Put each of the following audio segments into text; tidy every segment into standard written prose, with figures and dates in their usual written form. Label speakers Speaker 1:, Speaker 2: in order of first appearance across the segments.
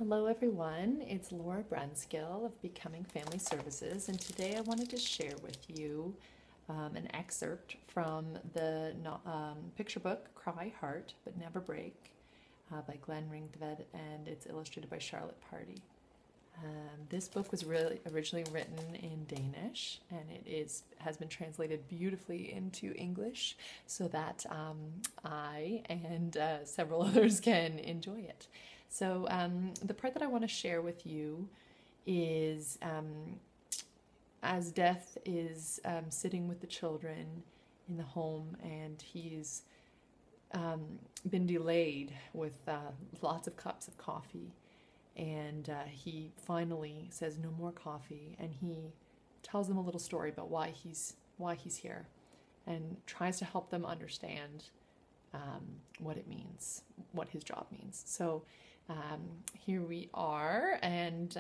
Speaker 1: Hello everyone, it's Laura Brunskill of Becoming Family Services, and today I wanted to share with you an excerpt from the picture book Cry Heart But Never Break by Glenn Ringtved, and it's illustrated by Charlotte Party. This book was originally written in Danish, and has been translated beautifully into English so that I and several others can enjoy it. So the part that I want to share with you is as Death is sitting with the children in the home, and he's been delayed with lots of cups of coffee, and he finally says no more coffee, and he tells them a little story about why he's here, and tries to help them understand what it means, what his job means. So here we are, and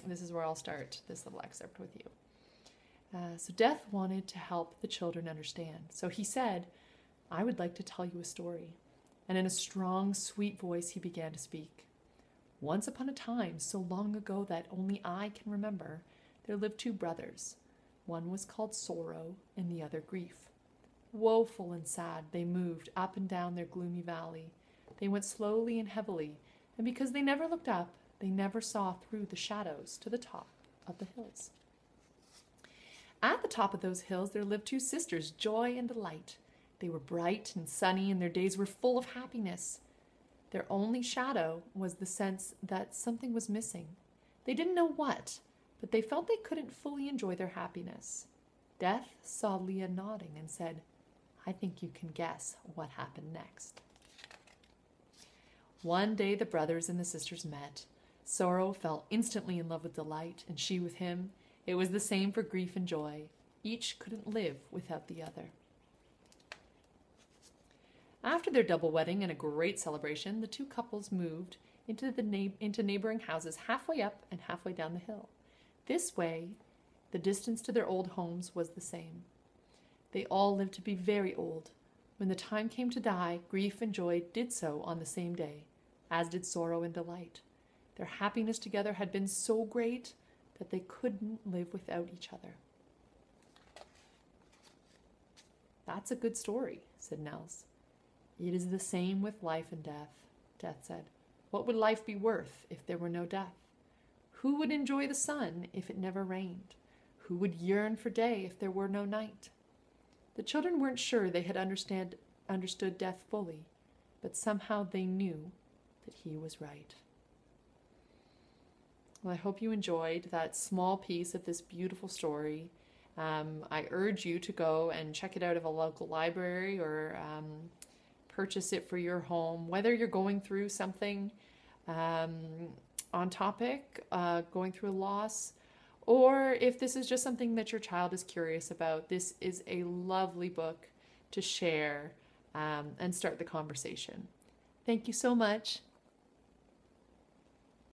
Speaker 1: this is where I'll start this little excerpt with you. So Death wanted to help the children understand. So he said, "I would like to tell you a story." And in a strong, sweet voice, he began to speak. "Once upon a time, so long ago that only I can remember, there lived two brothers. One was called Sorrow, and the other Grief. Woeful and sad, they moved up and down their gloomy valley. They went slowly and heavily, and because they never looked up, they never saw through the shadows to the top of the hills. At the top of those hills there lived two sisters, Joy and Delight. They were bright and sunny, and their days were full of happiness. Their only shadow was the sense that something was missing. They didn't know what, but they felt they couldn't fully enjoy their happiness. Death saw Leah nodding and said, 'I think you can guess what happened next.' One day the brothers and the sisters met. Sorrow fell instantly in love with Delight, and she with him. It was the same for Grief and Joy. Each couldn't live without the other. After their double wedding and a great celebration, the two couples moved into neighboring houses halfway up and halfway down the hill. This way, the distance to their old homes was the same. They all lived to be very old. When the time came to die, Grief and Joy did so on the same day, as did Sorrow and Delight. Their happiness together had been so great that they couldn't live without each other." "That's a good story," said Nels. "It is the same with life and death," Death said. "What would life be worth if there were no death? Who would enjoy the sun if it never rained? Who would yearn for day if there were no night?" The children weren't sure they had understood Death fully, but somehow they knew that he was right. Well, I hope you enjoyed that small piece of this beautiful story. I urge you to go and check it out of a local library, or purchase it for your home, whether you're going through something on topic, going through a loss, or if this is just something that your child is curious about. This is a lovely book to share and start the conversation. Thank you so much.